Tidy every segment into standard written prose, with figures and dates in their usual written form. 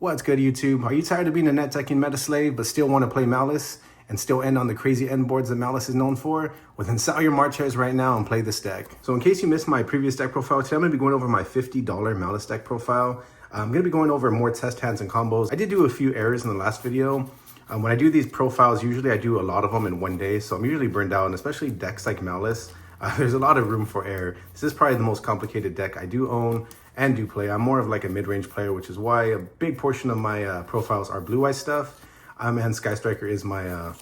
What's good, YouTube? Are you tired of being a net decking meta slave but still want to play Malice and still end on the crazy end boards that Malice is known for? Well, then sell your March hairs right now and play this deck. So in case you missed my previous deck profile, today I'm going to be going over my $50 Malice deck profile. I'm going to be going over more test hands and combos. I did do a few errors in the last video. When I do these profiles, usually I do a lot of them in one day, so I'm usually burned out, and especially decks like Malice, there's a lot of room for error. This is probably the most complicated deck I do own and do play. I'm more of like a mid-range player, which is why a big portion of my profiles are blue-eye stuff, and Sky Striker is my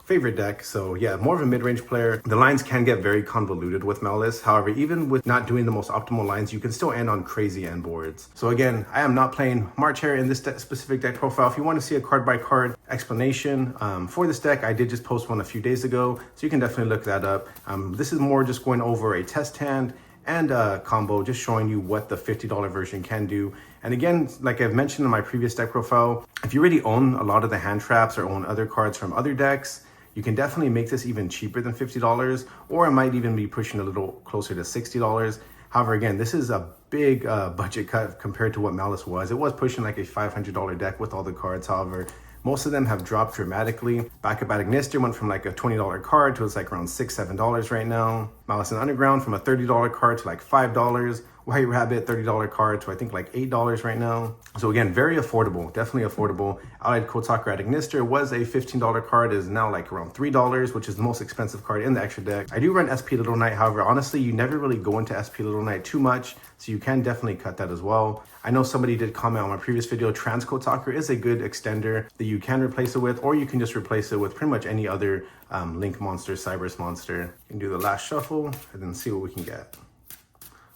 favorite deck. So yeah, more of a mid-range player. The lines can get very convoluted with Malice. However, even with not doing the most optimal lines, you can still end on crazy end boards. So again, I am not playing March Hare in this specific deck profile. If you want to see a card by card explanation for this deck, I did just post one a few days ago, so you can definitely look that up. This is more just going over a test hand and a combo, just showing you what the $50 version can do. And again, like I've mentioned in my previous deck profile, if you already own a lot of the hand traps or own other cards from other decks, you can definitely make this even cheaper than $50, or it might even be pushing a little closer to $60. However, again, this is a big budget cut compared to what Malice was. It was pushing like a $500 deck with all the cards. However, most of them have dropped dramatically. Backup at Ignister went from like a $20 card to it's like around $6, $7 right now. Malice in Underground from a $30 card to like $5. White Rabbit, $30 card to I think like $8 right now. So again, very affordable, definitely affordable. Allied Kotaku at Ignister was a $15 card, is now like around $3, which is the most expensive card in the extra deck. I do run SP Little Knight, however, honestly, you never really go into SP Little Knight too much, so you can definitely cut that as well. I know somebody did comment on my previous video, Trans Kotaku is a good extender that you can replace it with, or you can just replace it with pretty much any other Link monster, Cybers monster. You can do the last shuffle and then see what we can get.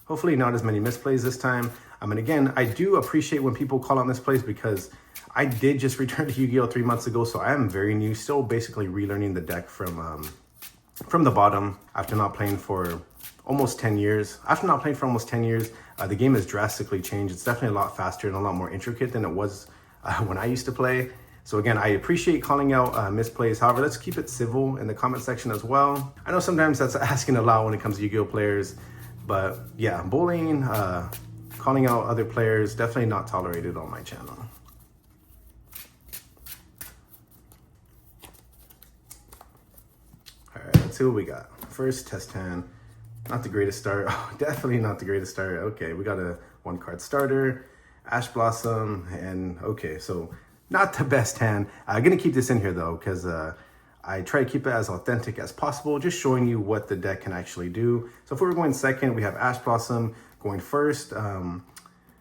Hopefully not as many misplays this time. And again, I do appreciate when people call out misplays because I did just return to Yu-Gi-Oh 3 months ago, so I am very new, still basically relearning the deck from the bottom after not playing for almost 10 years. After not playing for almost 10 years, the game has drastically changed. It's definitely a lot faster and a lot more intricate than it was when I used to play. So again, I appreciate calling out misplays. However, let's keep it civil in the comment section as well. I know sometimes that's asking a lot when it comes to Yu-Gi-Oh players, but yeah, bullying, calling out other players, definitely not tolerated on my channel. All right, let's see what we got. First test hand, not the greatest start. Oh, definitely not the greatest start. Okay, we got a 1-card starter, Ash Blossom, and okay, so not the best hand. I'm gonna keep this in here though, because I try to keep it as authentic as possible, just showing you what the deck can actually do. So if we were going second, we have Ash Blossom. Going first,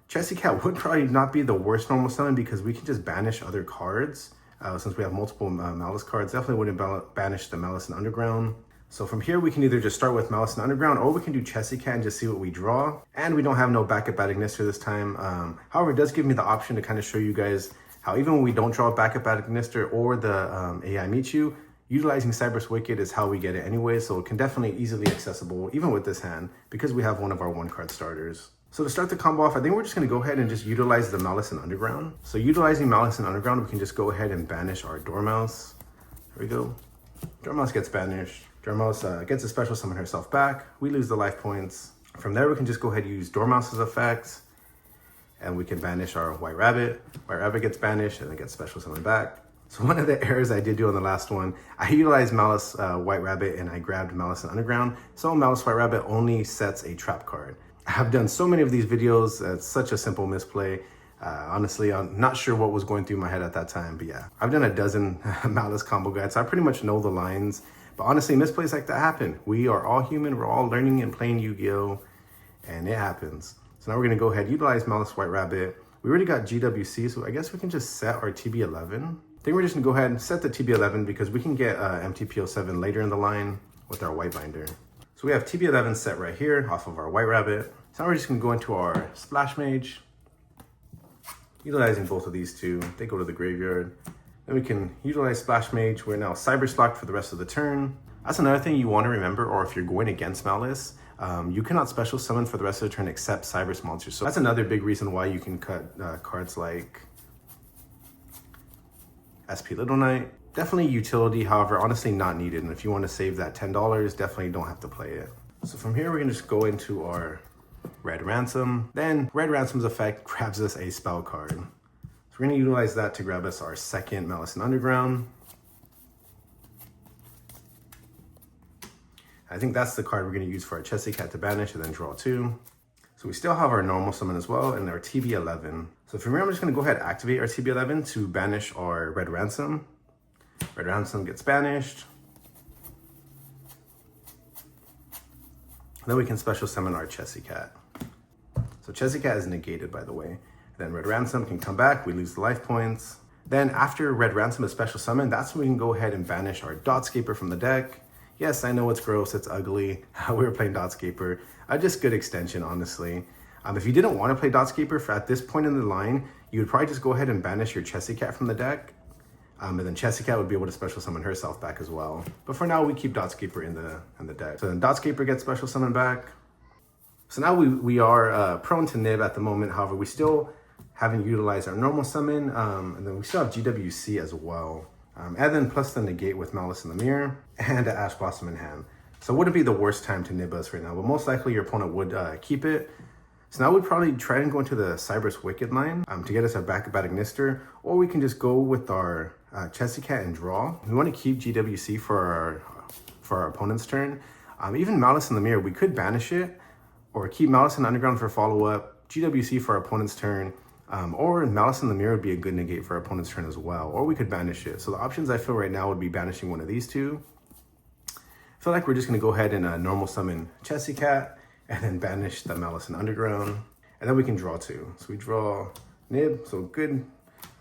Chessy Cat would probably not be the worst normal summon because we can just banish other cards. Since we have multiple Malice cards, definitely wouldn't banish the Malice in Underground. So from here, we can either just start with Malice in Underground, or we can do Chessy Cat and just see what we draw. And we don't have no backup at Ignister this time. However, it does give me the option to kind of show you guys how even when we don't draw backup at Ignister or the AI Michu, utilizing Cyber's Wicked is how we get it anyway, so it can definitely easily accessible even with this hand because we have one of our 1-card starters. So to start the combo off, I think we're just going to go ahead and just utilize the Malice in Underground. So utilizing Malice in Underground, we can just go ahead and banish our Dormouse. There we go. Dormouse gets banished. Dormouse gets a special summon herself back. We lose the life points. From there, we can just go ahead and use Dormouse's effects, and we can banish our White Rabbit. White Rabbit gets banished and then gets special summon back. So one of the errors I did do on the last one, I utilized Malice White Rabbit and I grabbed Malice in Underground. So Malice White Rabbit only sets a trap card. I've done so many of these videos. It's such a simple misplay. Honestly, I'm not sure what was going through my head at that time, but yeah. I've done a dozen Malice combo guides, so I pretty much know the lines. But honestly, misplays like that happen. We are all human. We're all learning and playing Yu-Gi-Oh! And it happens. So now we're gonna go ahead and utilize Malice White Rabbit. We already got GWC, so I guess we can just set our TB11. I think we're just gonna go ahead and set the TB11 because we can get MTP07 later in the line with our white binder. So we have TB11 set right here off of our White Rabbit. So now we're just gonna go into our Splash Mage. Utilizing both of these two, they go to the graveyard. Then we can utilize Splash Mage. We're now Cyber locked for the rest of the turn. That's another thing you wanna remember, or if you're going against Malice, you cannot special summon for the rest of the turn except Cyber's monsters. So that's another big reason why you can cut cards like SP Little Knight. Definitely utility, however, honestly not needed. And if you want to save that $10, definitely don't have to play it. So from here, we're gonna just go into our Red Ransom. Then Red Ransom's effect grabs us a spell card. So we're gonna utilize that to grab us our second Malice in Underground. I think that's the card we're gonna use for our Chessy Cat to banish and then draw 2. So we still have our normal summon as well and our TB11. So from here, I'm just gonna go ahead and activate our TB11 to banish our Red Ransom. Red Ransom gets banished. Then we can special summon our Chessy Cat. So Chessy Cat is negated, by the way. Then Red Ransom can come back, we lose the life points. Then after Red Ransom is special summoned, that's when we can go ahead and banish our Dotscaper from the deck. Yes, I know it's gross, it's ugly. We were playing Dotscaper. Just good extension, honestly. If you didn't want to play Dotscaper at this point in the line, you would probably just go ahead and banish your Chessy Cat from the deck. And then Chessy Cat would be able to special summon herself back as well. But for now, we keep Dotscaper in the deck. So then Dotscaper gets special summoned back. So now we are prone to nib at the moment. However, we still haven't utilized our normal summon. And then we still have GWC as well. And then plus the negate with Maliss in the Mirror and an Ash Blossom in hand. So it wouldn't be the worst time to nib us right now, but most likely your opponent would keep it. So now we'd probably try and go into the Cyberus Wicked line to get us a back-to-back Ignister, or we can just go with our Chessy Cat and draw. We want to keep GWC for our opponent's turn. Even Maliss in the Mirror, we could banish it, or keep Malice in the Underground for follow-up, GWC for our opponent's turn, or Malice in the Mirror would be a good negate for our opponent's turn as well, or we could banish it. So the options I feel right now would be banishing one of these two. I feel like we're just going to go ahead and normal summon Chessy Cat and then banish the Malice in the Underground, and then we can draw 2. So we draw nib, so good,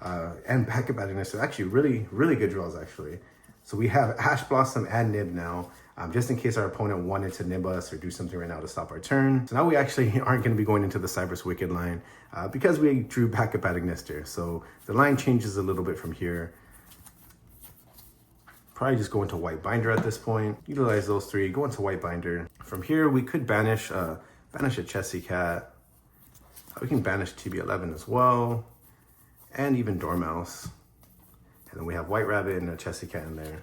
and backup Ignister. So actually really good draws actually. So we have Ash Blossom and nib now, just in case our opponent wanted to nib us or do something right now to stop our turn. So now we actually aren't going to be going into the Cyberus Wicked line because we drew backup Ignister. So the line changes a little bit from here. Probably just go into White Binder at this point. Utilize those 3, go into White Binder. From here, we could banish a Chessy Cat. We can banish TB11 as well, and even Dormouse. And then we have White Rabbit and a Chessy Cat in there.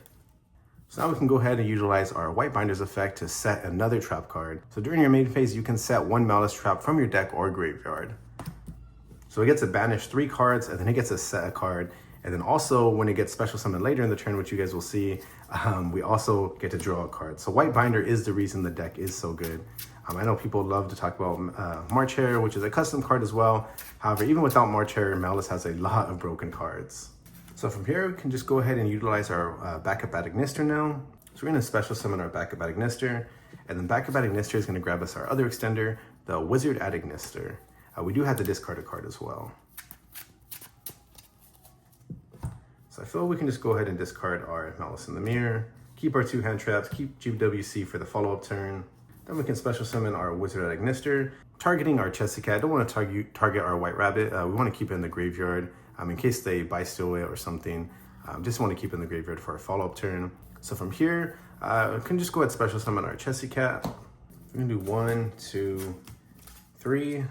So now we can go ahead and utilize our White Binder's effect to set another trap card. So during your main phase, you can set 1 Malice trap from your deck or graveyard. So it gets to banish 3 cards, and then it gets to set a card. And then also when it gets special summoned later in the turn, which you guys will see, we also get to draw a card. So White Binder is the reason the deck is so good. I know people love to talk about March Hare, which is a custom card as well. However, even without March Hare, Malice has a lot of broken cards. So from here, we can just go ahead and utilize our backup Ignister now. So we're going to special summon our backup Ignister, and then backup Ignister is going to grab us our other extender, the Wizard Ignister. We do have to discard a card as well. So I feel we can just go ahead and discard our Malice in the Mirror, keep our 2 hand traps, keep GWC for the follow-up turn. Then we can special summon our Wizard Ignister, targeting our Chessy Cat. I don't want to target our White Rabbit. We want to keep it in the graveyard in case they Bystial it or something. Just want to keep it in the graveyard for a follow-up turn. So from here, we can just go ahead and special summon our Chessy Cat. We're going to do 1, 2, 3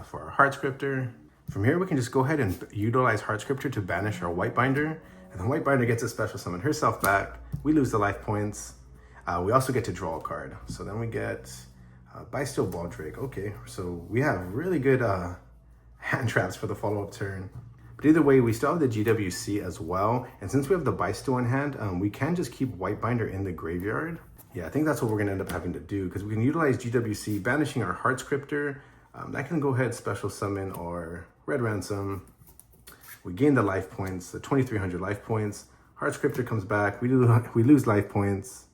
for our Heart Scripter. From here, we can just go ahead and utilize Heart Scripter to banish our White Binder. And then White Binder gets a special summon herself back. We lose the life points. We also get to draw a card. So then we get Bystial Baldrake. Okay, so we have really good hand traps for the follow-up turn. But either way, we still have the GWC as well. And since we have the Bystial in hand, we can just keep White Binder in the graveyard. Yeah, I think that's what we're going to end up having to do, because we can utilize GWC, banishing our Heart Scripter. That can go ahead special summon our Red Ransom. We gain the life points, the 2,300 life points. Heart Scripter comes back, we lose life points.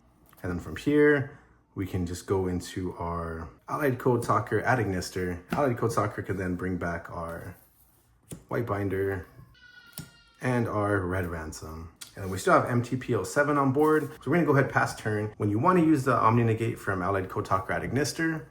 And then from here, we can just go into our Allied Code Talker at Ignister. Allied Code Talker can then bring back our White Binder and our Red Ransom. And we still have MTPO7 on board. So we're gonna go ahead past turn. When you wanna use the Omni Negate from Allied Code Talker at Ignister,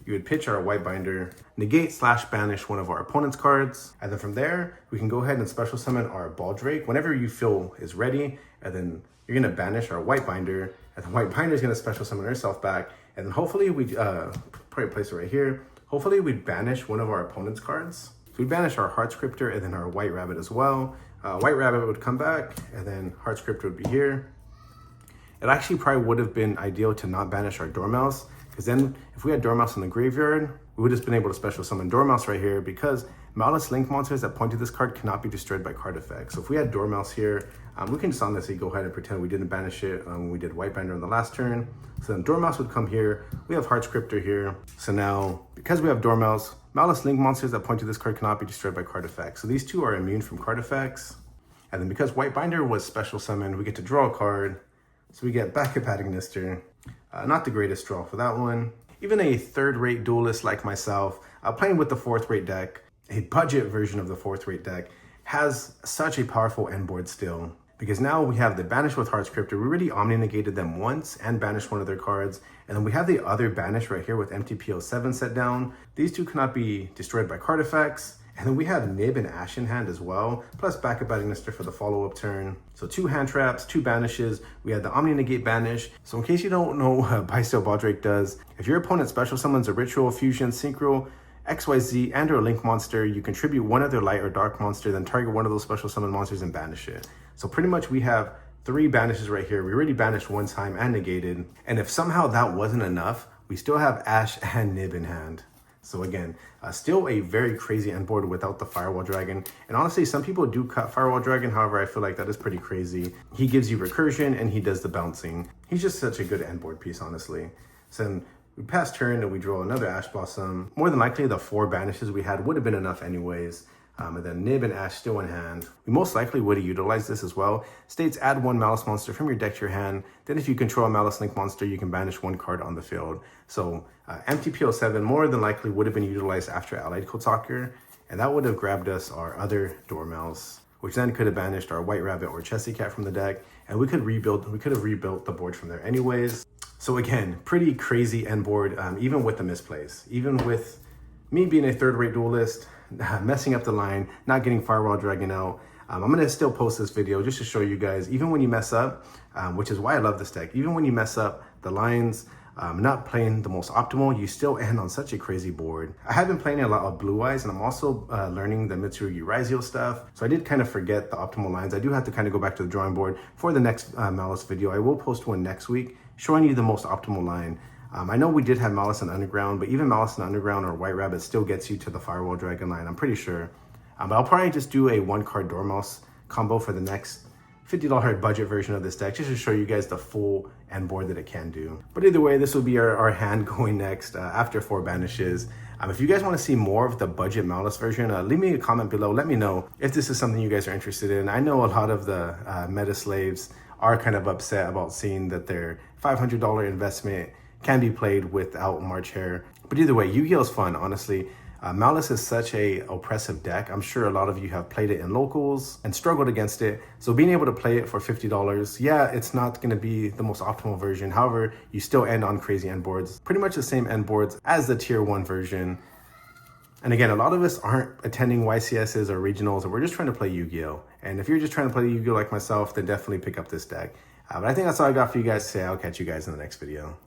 you would pitch our White Binder, negate / banish one of our opponent's cards. And then from there, we can go ahead and special summon our Baldrake whenever you feel is ready. And then you're gonna banish our White Binder, and the White Binder is gonna special summon herself back. And then hopefully we, probably place it right here. Hopefully we banish one of our opponent's cards. So we banish our Heart Scripter and then our White Rabbit as well. White Rabbit would come back, and then Heart Scripter would be here. It actually probably would have been ideal to not banish our Dormouse, because then if we had Dormouse in the graveyard, we would have just been able to special summon Dormouse right here, because Malice Link monsters that point to this card cannot be destroyed by card effects. So if we had Dormouse here, we can just honestly go ahead and pretend we didn't banish it when we did White Binder on the last turn. So then Dormouse would come here. We have Heart Scripter here. So now, because we have Dormouse, Malice Link monsters that point to this card cannot be destroyed by card effects. So these two are immune from card effects. And then because White Binder was special summoned, we get to draw a card. So we get Backup Agnister. Not the greatest draw for that one. Even a third-rate duelist like myself, playing with the fourth-rate deck, a budget version of the fourth-rate deck, has such a powerful end board still. Because now we have the Banish with Heart Scripter. We already Omni-negated them once and banished one of their cards. And then we have the other Banish right here with MTPO7 set down. These two cannot be destroyed by card effects. And then we have Nib and Ash in hand as well, plus Backup Agnister for the follow-up turn. So 2 hand traps, 2 banishes. We had the Omni-negate banish. So in case you don't know what Bystial Magnamhut does, if your opponent special summons a Ritual, Fusion, Synchro, XYZ, and or a Link monster, you contribute one other light or dark monster, then target one of those special summon monsters and banish it. So pretty much we have 3 banishes right here. We already banished one time and negated. And if somehow that wasn't enough, we still have Ash and Nib in hand. So again, still a very crazy end board without the Firewall Dragon. And honestly, some people do cut Firewall Dragon. However, I feel like that is pretty crazy. He gives you recursion and he does the bouncing. He's just such a good end board piece, honestly. So then we pass turn and we draw another Ash Blossom. More than likely, the 4 banishes we had would have been enough anyways. And then Nib and Ash still in hand. We most likely would have utilized this as well. States add 1 Malice monster from your deck to your hand. Then if you control a Malice Link monster, you can banish 1 card on the field. So MTPO7 more than likely would have been utilized after Allied Code Soccer. And that would have grabbed us our other Dormouse, which then could have banished our White Rabbit or Chessy Cat from the deck. And we could have rebuilt the board from there anyways. So again, pretty crazy end board, even with the misplays. Even with me being a third-rate duelist, messing up the line, not getting Firewall Dragon out. I'm going to still post this video just to show you guys, even when you mess up, which is why I love this deck, even when you mess up the lines, not playing the most optimal, you still end on such a crazy board. I have been playing a lot of Blue Eyes, and I'm also learning the Mitsurugi Raizio stuff. So I did kind of forget the optimal lines. I do have to kind of go back to the drawing board for the next Malice video. I will post one next week showing you the most optimal line. I know we did have Malice in Underground, but even Malice in Underground or White Rabbit still gets you to the Firewall Dragon line, I'm pretty sure. But I'll probably just do a 1-card Dormouse combo for the next $50 budget version of this deck, just to show you guys the full end board that it can do. But either way, this will be our hand going next after 4 banishes. If you guys want to see more of the budget Malice version, leave me a comment below. Let me know if this is something you guys are interested in. I know a lot of the meta slaves are kind of upset about seeing that their $500 investment can be played without March Hare. But either way, Yu-Gi-Oh is fun, honestly. Malice is such a oppressive deck. I'm sure a lot of you have played it in locals and struggled against it. So being able to play it for $50, yeah, it's not going to be the most optimal version. However, you still end on crazy end boards. Pretty much the same end boards as the tier 1 version. And again, a lot of us aren't attending YCSs or regionals, and we're just trying to play Yu-Gi-Oh. And if you're just trying to play Yu-Gi-Oh like myself, then definitely pick up this deck. But I think that's all I got for you guys today. I'll catch you guys in the next video.